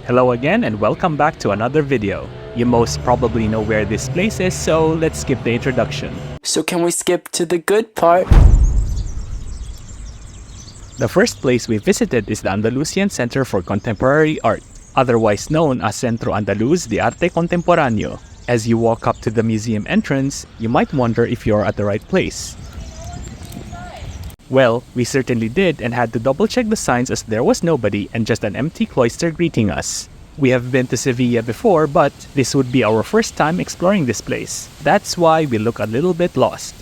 Hello again and welcome back to another video. You most probably know where this place is, so let's skip the introduction. So can we skip to the good part? The first place we visited is the Andalusian Center for Contemporary Art, otherwise known as Centro Andaluz de Arte Contemporaneo. As you walk up to the museum entrance, you might wonder if you're at the right place. Well, we certainly did and had to double-check the signs as there was nobody and just an empty cloister greeting us. We have been to Sevilla before, but this would be our first time exploring this place. That's why we look a little bit lost.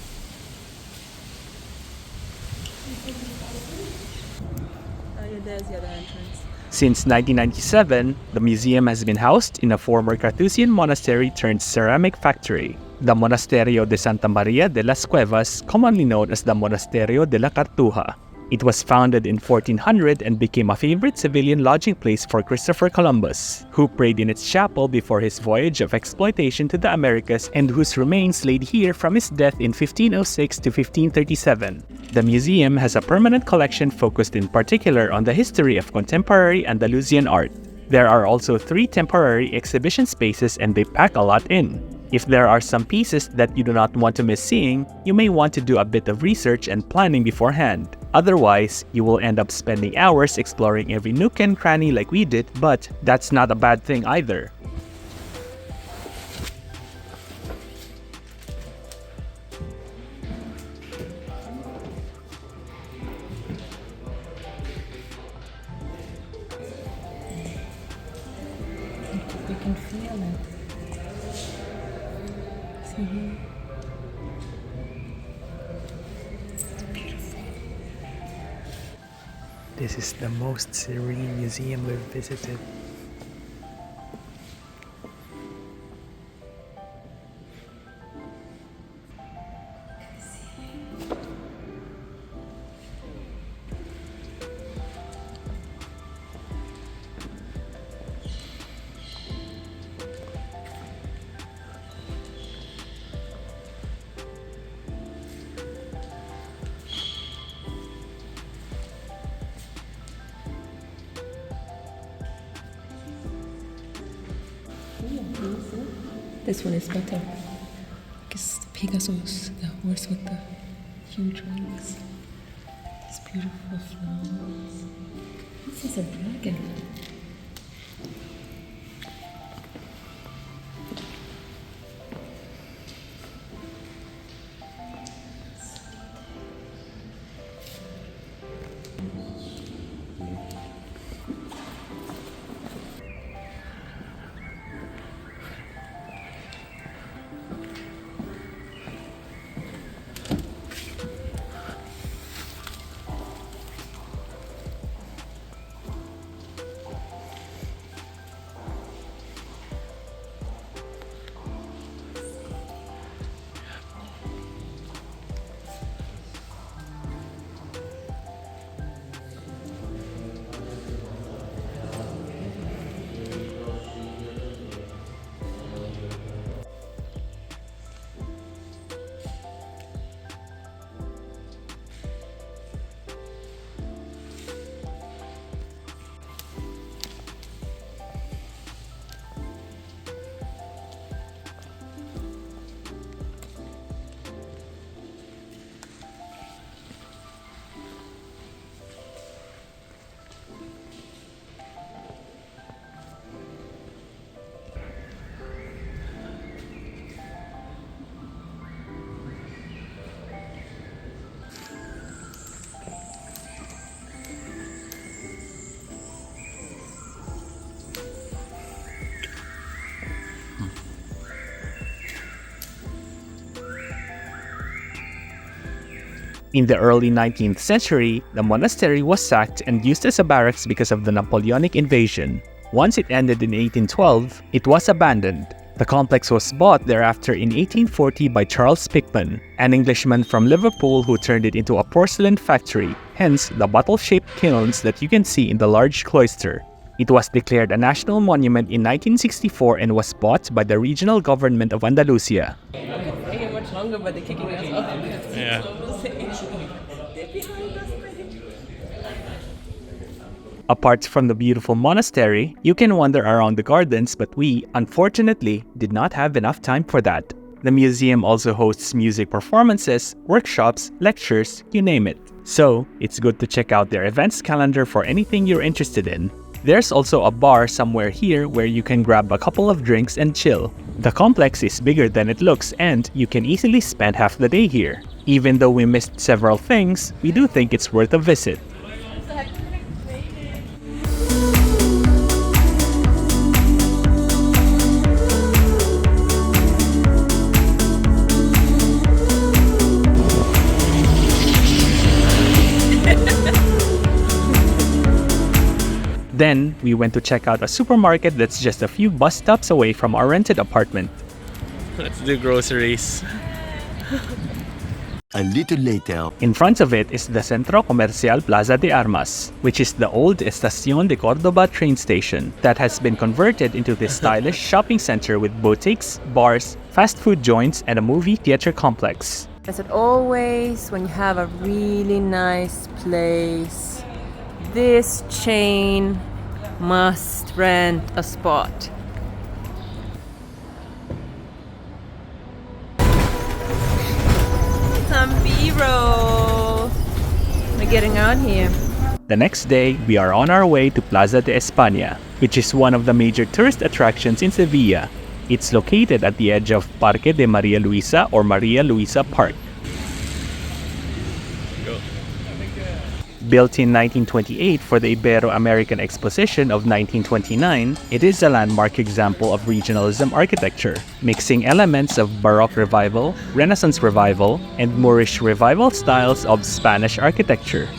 There's the other entrance. Since 1997, the museum has been housed in a former Carthusian monastery turned ceramic factory, the Monasterio de Santa María de las Cuevas, commonly known as the Monasterio de la Cartuja. It was founded in 1400 and became a favorite civilian lodging place for Christopher Columbus, who prayed in its chapel before his voyage of exploitation to the Americas and whose remains laid here from his death in 1506 to 1537. The museum has a permanent collection focused in particular on the history of contemporary Andalusian art. There are also 3 temporary exhibition spaces and they pack a lot in. If there are some pieces that you do not want to miss seeing, you may want to do a bit of research and planning beforehand. Otherwise, you will end up spending hours exploring every nook and cranny like we did, but that's not a bad thing either. You can feel it. See here? This is the most serene museum we've visited. This one is better. Because Pegasus, the horse with the huge wings. These beautiful flowers. This is a dragon. In the early 19th century, the monastery was sacked and used as a barracks because of the Napoleonic invasion. Once it ended in 1812, it was abandoned. The complex was bought thereafter in 1840 by Charles Pickman, an Englishman from Liverpool who turned it into a porcelain factory, hence the bottle-shaped kilns that you can see in the large cloister. It was declared a national monument in 1964 and was bought by the regional government of Andalusia. Much longer, but they're kicking us off. Yeah. Apart from the beautiful monastery, you can wander around the gardens, but we, unfortunately, did not have enough time for that. The museum also hosts music performances, workshops, lectures, you name it. So, it's good to check out their events calendar for anything you're interested in. There's also a bar somewhere here where you can grab a couple of drinks and chill. The complex is bigger than it looks and you can easily spend half the day here. Even though we missed several things, we do think it's worth a visit. Then, we went to check out a supermarket that's just a few bus stops away from our rented apartment. Let's do groceries. A little later. In front of it is the Centro Comercial Plaza de Armas, which is the old Estación de Córdoba train station that has been converted into this stylish shopping center with boutiques, bars, fast food joints, and a movie theater complex. As it always, when you have a really nice place, this chain must rent a spot. Some B-roll. We're getting out here. The next day, we are on our way to Plaza de Espana, which is one of the major tourist attractions in Sevilla. It's located at the edge of Parque de María Luisa or María Luisa Park. Built in 1928 for the Ibero-American Exposition of 1929, it is a landmark example of regionalism architecture, mixing elements of Baroque Revival, Renaissance Revival, and Moorish Revival styles of Spanish architecture.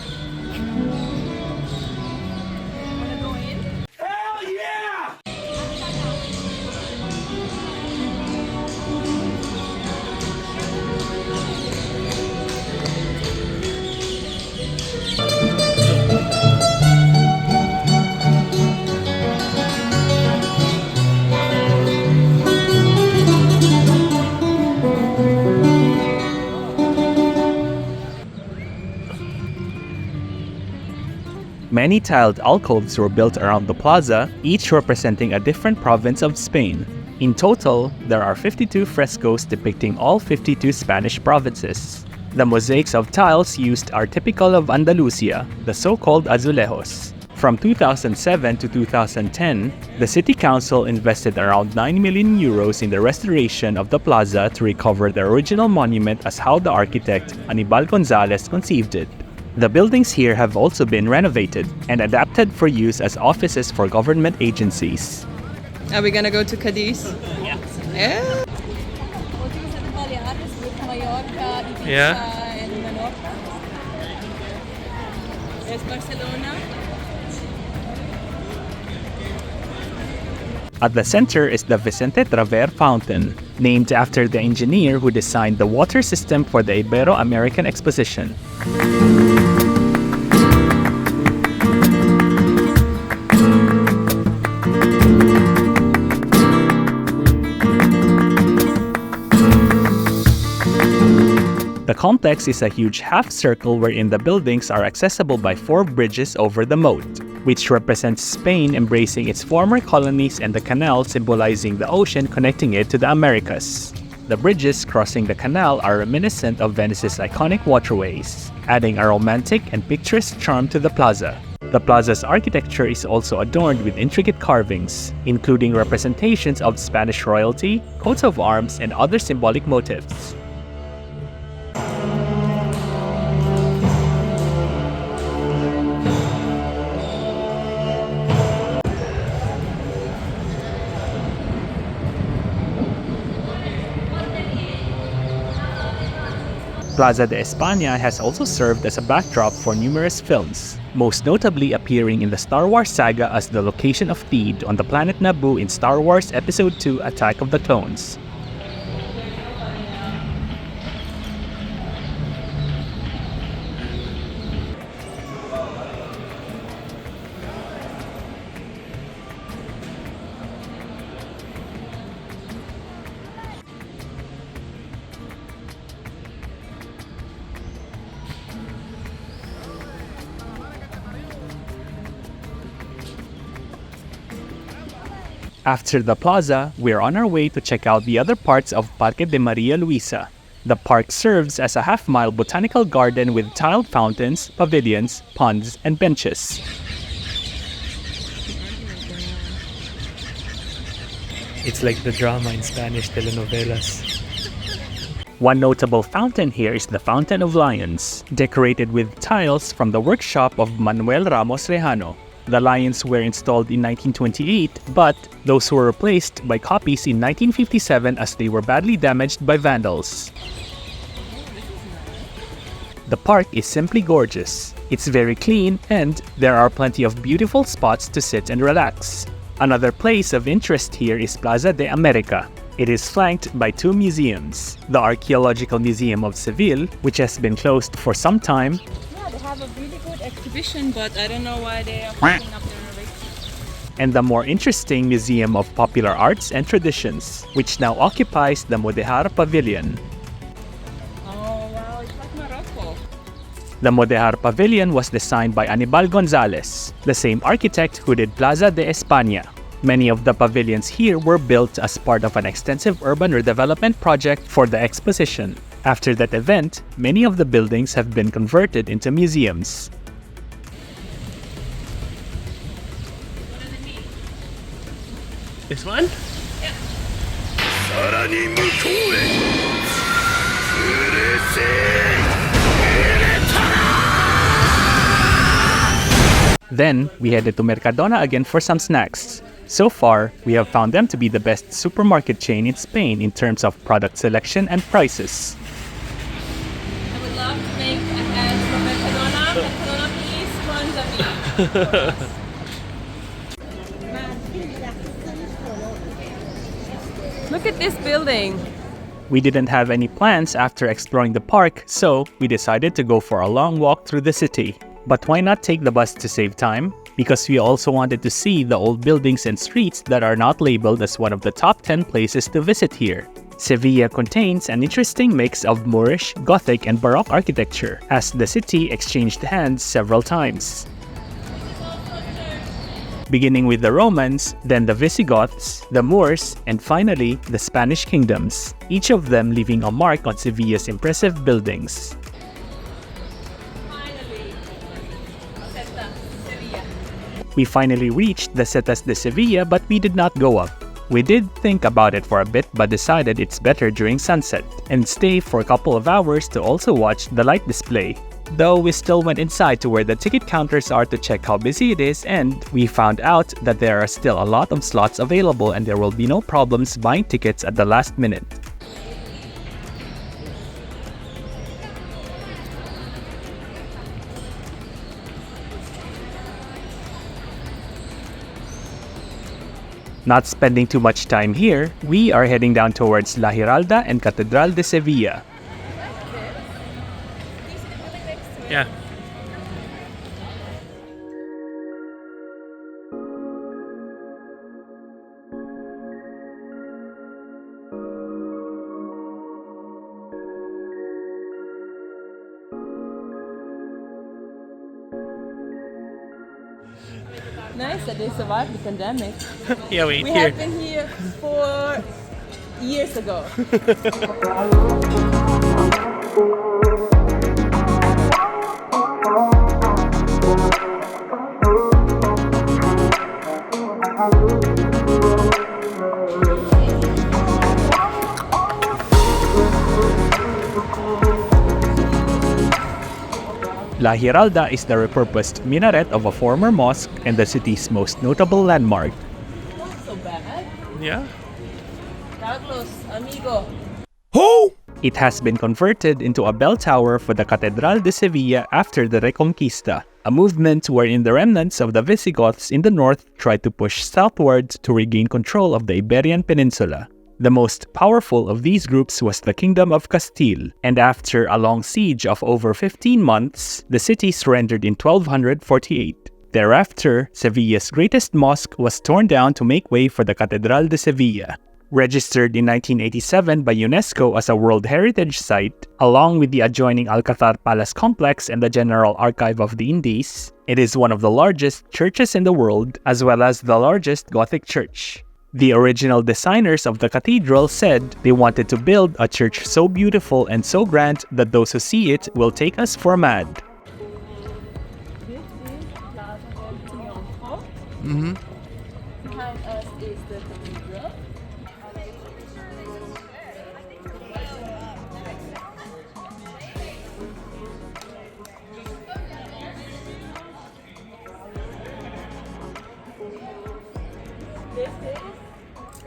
Many tiled alcoves were built around the plaza, each representing a different province of Spain. In total, there are 52 frescoes depicting all 52 Spanish provinces. The mosaics of tiles used are typical of Andalusia, the so-called azulejos. From 2007 to 2010, the city council invested around 9 million euros in the restoration of the plaza to recover the original monument as how the architect Aníbal González conceived it. The buildings here have also been renovated and adapted for use as offices for government agencies. Are we gonna go to Cadiz? Yeah. Yeah. Yeah. At the center is the Vicente Traver Fountain, named after the engineer who designed the water system for the Ibero-American Exposition. The complex is a huge half-circle wherein the buildings are accessible by 4 bridges over the moat, which represents Spain embracing its former colonies and the canal symbolizing the ocean connecting it to the Americas. The bridges crossing the canal are reminiscent of Venice's iconic waterways, adding a romantic and picturesque charm to the plaza. The plaza's architecture is also adorned with intricate carvings, including representations of Spanish royalty, coats of arms, and other symbolic motifs. Plaza de Espana has also served as a backdrop for numerous films, most notably appearing in the Star Wars saga as the location of Theed on the planet Naboo in Star Wars Episode II: Attack of the Clones. After the plaza, we're on our way to check out the other parts of Parque de María Luisa. The park serves as a half-mile botanical garden with tiled fountains, pavilions, ponds, and benches. It's like the drama in Spanish telenovelas. One notable fountain here is the Fountain of Lions, decorated with tiles from the workshop of Manuel Ramos Rejano. The lions were installed in 1928, but those were replaced by copies in 1957 as they were badly damaged by vandals. The park is simply gorgeous. It's very clean and there are plenty of beautiful spots to sit and relax. Another place of interest here is Plaza de America. It is flanked by two museums, the Archeological Museum of Seville, which has been closed for some time. Yeah, they have a really good exhibition, but I don't know why they are putting up their renovation. And the more interesting Museum of Popular Arts and Traditions, which now occupies the Mudejar Pavilion. Oh wow, it's like Morocco. The Mudejar Pavilion was designed by Anibal Gonzalez, the same architect who did Plaza de Espana. Many of the pavilions here were built as part of an extensive urban redevelopment project for the exposition. After that event, many of the buildings have been converted into museums. This one? Then, we headed to Mercadona again for some snacks. So far, we have found them to be the best supermarket chain in Spain in terms of product selection and prices. I would love to make an ad for Mercadona. Mercadona, please sponsor me. Look at this building. We didn't have any plans after exploring the park, so we decided to go for a long walk through the city. But why not take the bus to save time? Because we also wanted to see the old buildings and streets that are not labeled as one of the top 10 places to visit here. Sevilla contains an interesting mix of Moorish, Gothic, and Baroque architecture, as the city exchanged hands several times. Beginning with the Romans, then the Visigoths, the Moors, and finally, the Spanish kingdoms, each of them leaving a mark on Sevilla's impressive buildings. We finally reached the Setas de Sevilla, but we did not go up. We did think about it for a bit but decided it's better during sunset, and stay for a couple of hours to also watch the light display. Though we still went inside to where the ticket counters are to check how busy it is, and we found out that there are still a lot of slots available and there will be no problems buying tickets at the last minute. Not spending too much time here, we are heading down towards La Giralda and Catedral de Sevilla. Yeah. Nice that they survived the pandemic. Yeah, wait, We here. have been here 4 years ago. La Giralda is the repurposed minaret of a former mosque and the city's most notable landmark. Not so bad. Yeah. Carlos, amigo. It has been converted into a bell tower for the Catedral de Sevilla after the Reconquista, a movement wherein the remnants of the Visigoths in the north tried to push southward to regain control of the Iberian Peninsula. The most powerful of these groups was the Kingdom of Castile, and after a long siege of over 15 months, the city surrendered in 1248. Thereafter, Sevilla's greatest mosque was torn down to make way for the Catedral de Sevilla. Registered in 1987 by UNESCO as a World Heritage Site, along with the adjoining Alcazar Palace complex and the General Archive of the Indies, it is one of the largest churches in the world, as well as the largest Gothic church. The original designers of the cathedral said they wanted to build a church so beautiful and so grand that those who see it will take us for mad. This is Plaza del Triunfo. Behind us is the cathedral. This is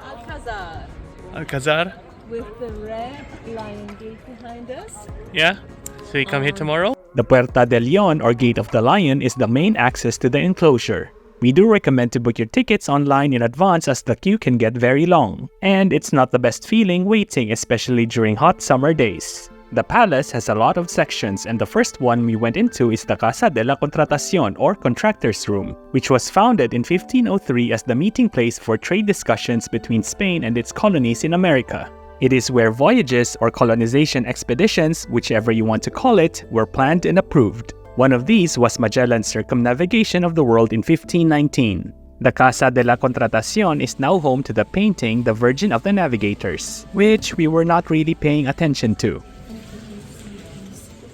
Alcazar Alcazar? with the red lion gate behind us. Yeah? So you come here tomorrow? The Puerta del León, or Gate of the Lion, is the main access to the enclosure. We do recommend to book your tickets online in advance as the queue can get very long. And it's not the best feeling waiting, especially during hot summer days. The palace has a lot of sections, and the first one we went into is the Casa de la Contratación, or Contractor's Room, which was founded in 1503 as the meeting place for trade discussions between Spain and its colonies in America. It is where voyages or colonization expeditions, whichever you want to call it, were planned and approved. One of these was Magellan's circumnavigation of the world in 1519. The Casa de la Contratación is now home to the painting The Virgin of the Navigators, which we were not really paying attention to.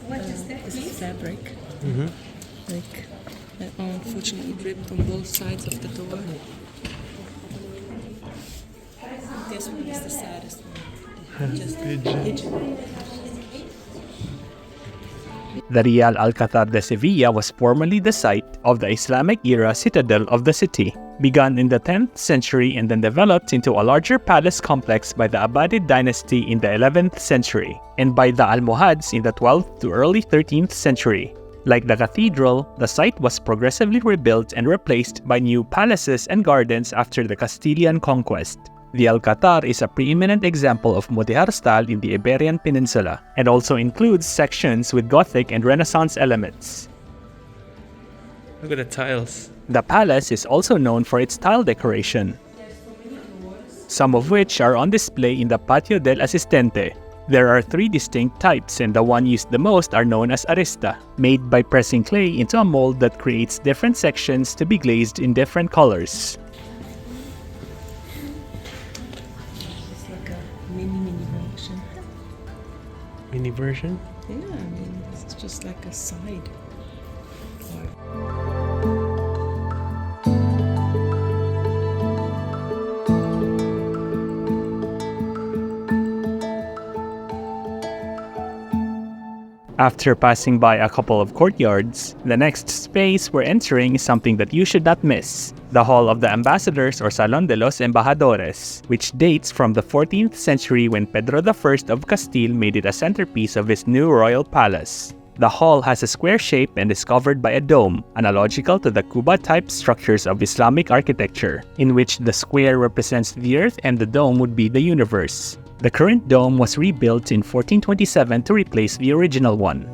This is fabric. Like, unfortunately ripped on both sides of the door. This one is the saddest one. Just pigeon. The Real Alcazar de Sevilla was formerly the site of the Islamic era citadel of the city, begun in the 10th century and then developed into a larger palace complex by the Abbasid dynasty in the 11th century, and by the Almohads in the 12th to early 13th century. Like the cathedral, the site was progressively rebuilt and replaced by new palaces and gardens after the Castilian conquest. The Alcazar is a preeminent example of Mudejar style in the Iberian Peninsula, and also includes sections with Gothic and Renaissance elements. Look at the tiles. The palace is also known for its tile decoration, some of which are on display in the Patio del Asistente. There are 3 distinct types, and the one used the most are known as arista, made by pressing clay into a mold that creates different sections to be glazed in different colors. It's like a mini version. Mini version? Yeah, I mean, it's just like a side part. After passing by a couple of courtyards, the next space we're entering is something that you should not miss: the Hall of the Ambassadors, or Salón de los Embajadores, which dates from the 14th century when Pedro I of Castile made it a centerpiece of his new royal palace. The hall has a square shape and is covered by a dome, analogical to the Cuba-type structures of Islamic architecture, in which the square represents the earth and the dome would be the universe. The current dome was rebuilt in 1427 to replace the original one.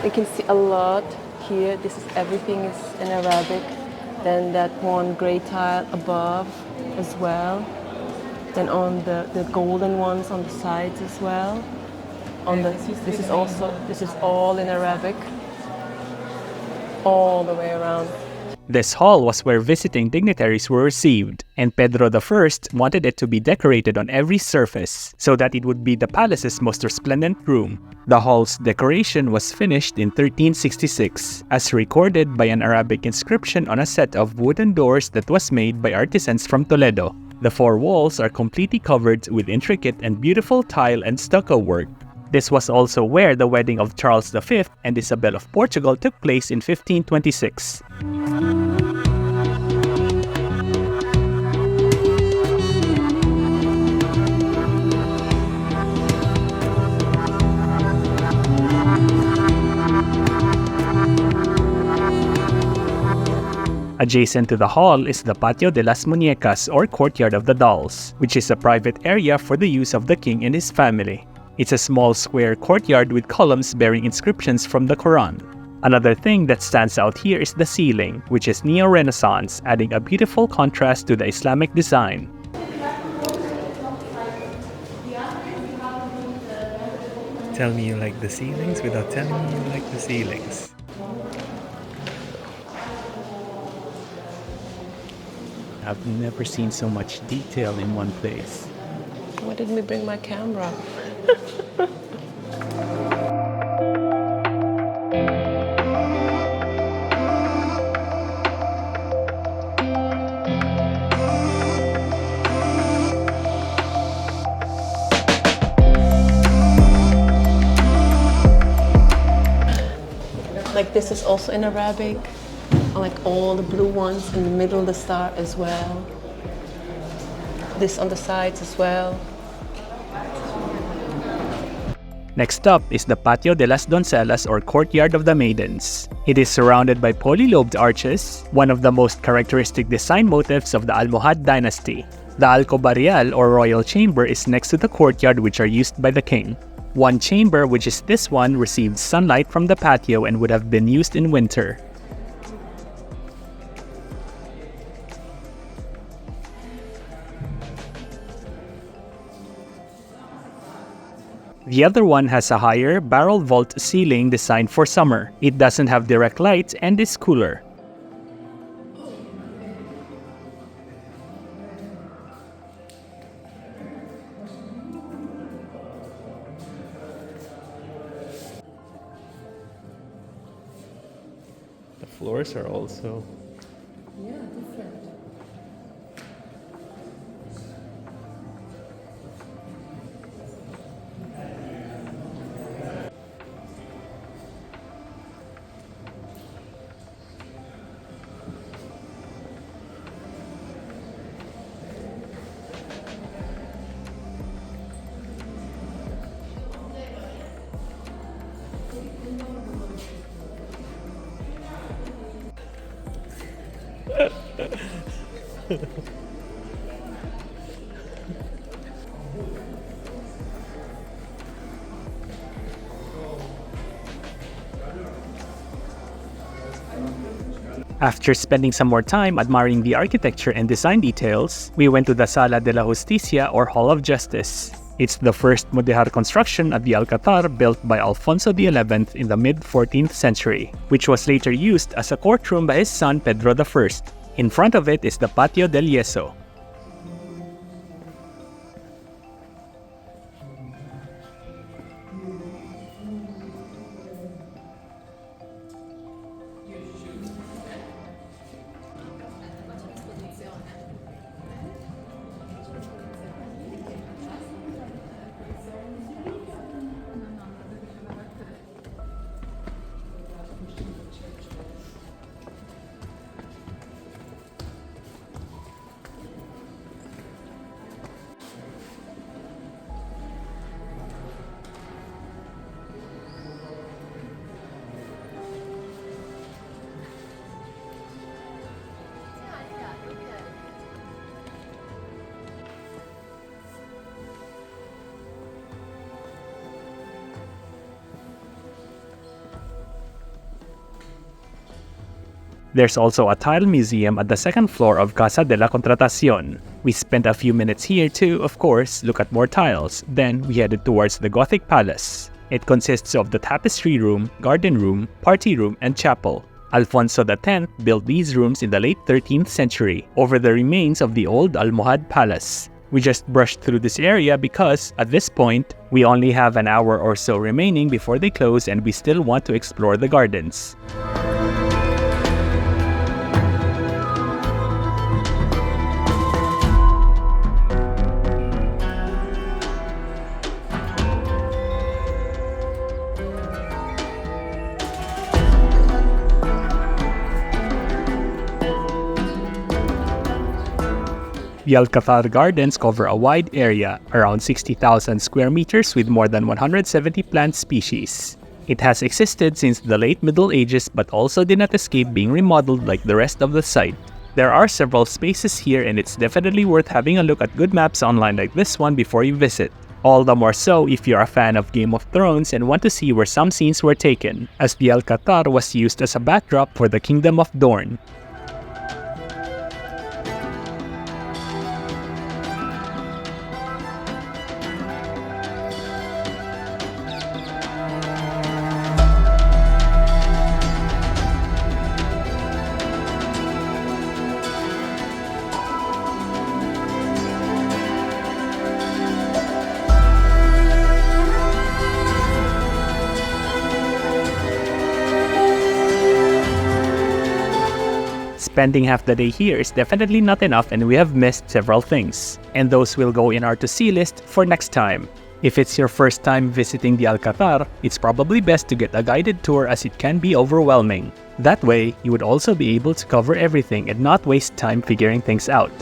You can see a lot here. Everything is in Arabic. Then that one gray tile above as well. Then on the golden ones on the sides as well. This is all in Arabic. All the way around. This hall was where visiting dignitaries were received, and Pedro I wanted it to be decorated on every surface, so that it would be the palace's most resplendent room. The hall's decoration was finished in 1366, as recorded by an Arabic inscription on a set of wooden doors that was made by artisans from Toledo. The 4 walls are completely covered with intricate and beautiful tile and stucco work. This was also where the wedding of Charles V and Isabel of Portugal took place in 1526. Adjacent to the hall is the Patio de las Muñecas, or Courtyard of the Dolls, which is a private area for the use of the king and his family. It's a small square courtyard with columns bearing inscriptions from the Quran. Another thing that stands out here is the ceiling, which is neo-Renaissance, adding a beautiful contrast to the Islamic design. Tell me you like the ceilings without telling me you like the ceilings. I've never seen so much detail in one place. Why didn't we bring my camera? Like this is also in Arabic. I like all the blue ones in the middle, the star as well. This on the sides as well. Next up is the Patio de las Doncellas or Courtyard of the Maidens. It is surrounded by polylobed arches, one of the most characteristic design motifs of the Almohad dynasty. The Alcobarial or Royal Chamber is next to the courtyard, which are used by the king. One chamber, which is this one, received sunlight from the patio and would have been used in winter. The other one has a higher barrel vault ceiling designed for summer. It doesn't have direct light and is cooler. The floors are also... After spending some more time admiring the architecture and design details, we went to the Sala de la Justicia or Hall of Justice. It's the first Mudejar construction at the Alcazar built by Alfonso XI in the mid-14th century, which was later used as a courtroom by his son Pedro I. In front of it is the Patio del Yeso. There's also a tile museum at the second floor of Casa de la Contratación. We spent a few minutes here to, of course, look at more tiles. Then we headed towards the Gothic Palace. It consists of the tapestry room, garden room, party room, and chapel. Alfonso X built these rooms in the late 13th century over the remains of the old Almohad Palace. We just brushed through this area because, at this point, we only have an hour or so remaining before they close and we still want to explore the gardens. The Alcazar Gardens cover a wide area, around 60,000 square meters with more than 170 plant species. It has existed since the late Middle Ages but also did not escape being remodeled like the rest of the site. There are several spaces here and it's definitely worth having a look at good maps online like this one before you visit. All the more so if you're a fan of Game of Thrones and want to see where some scenes were taken, as the Alcazar was used as a backdrop for the Kingdom of Dorne. Spending half the day here is definitely not enough and we have missed several things, and those will go in our to-see list for next time. If it's your first time visiting the Alcazar, it's probably best to get a guided tour as it can be overwhelming. That way, you would also be able to cover everything and not waste time figuring things out.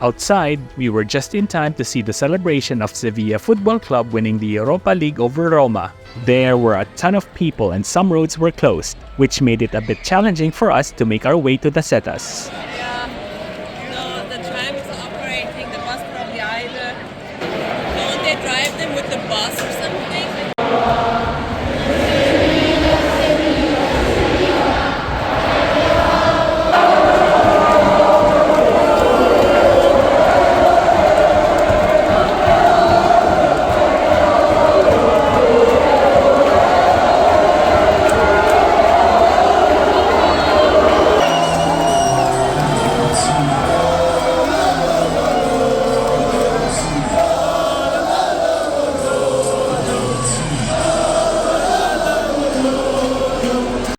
Outside, we were just in time to see the celebration of Sevilla Football Club winning the Europa League over Roma. There were a ton of people and some roads were closed, which made it a bit challenging for us to make our way to the Setas. Yeah, no, the tram is operating, the bus probably either. Don't they drive them with the bus or something?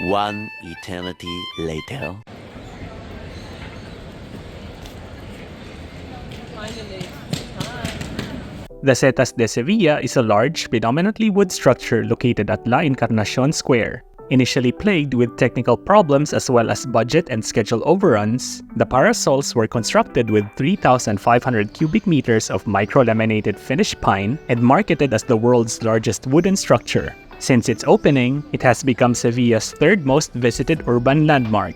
One eternity later. The Setas de Sevilla is a large, predominantly wood structure located at La Encarnacion Square. Initially plagued with technical problems as well as budget and schedule overruns, the parasols were constructed with 3,500 cubic meters of micro-laminated finished pine and marketed as the world's largest wooden structure. Since its opening, it has become Sevilla's third most visited urban landmark.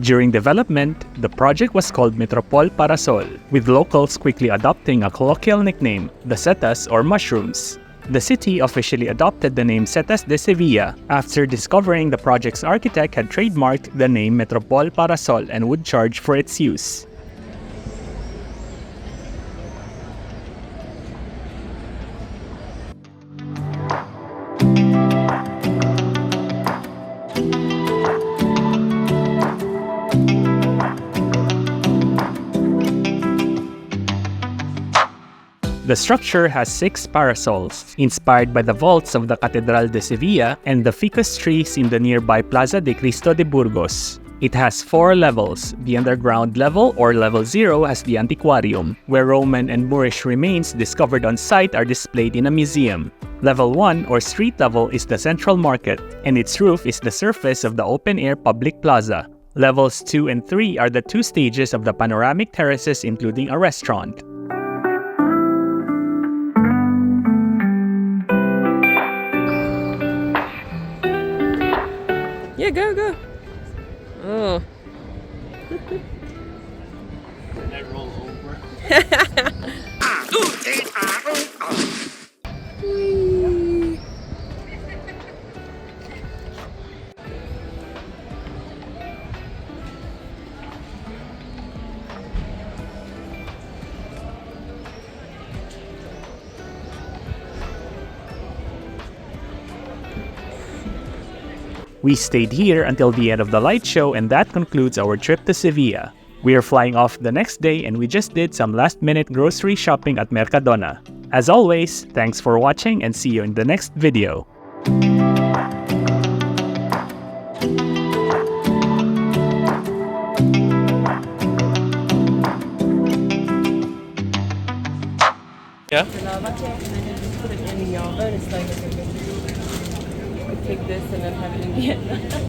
During development, the project was called Metropol Parasol, with locals quickly adopting a colloquial nickname, the Setas or Mushrooms. The city officially adopted the name Setas de Sevilla after discovering the project's architect had trademarked the name Metropol Parasol and would charge for its use. The structure has 6 parasols, inspired by the vaults of the Catedral de Sevilla and the ficus trees in the nearby Plaza de Cristo de Burgos. It has 4 levels. The underground level, or level 0, has the Antiquarium, where Roman and Moorish remains discovered on site are displayed in a museum. Level 1, or street level, is the central market, and its roof is the surface of the open-air public plaza. Levels 2 and 3 are the 2 stages of the panoramic terraces, including a restaurant. Yeah, go, go. Oh. I roll over. We stayed here until the end of the light show, and that concludes our trip to Sevilla. We are flying off the next day and we just did some last-minute grocery shopping at Mercadona. As always, thanks for watching and see you in the next video. Yeah? The lava cake, and then you just put it in the oven. It's like you could take this and then have it in the end.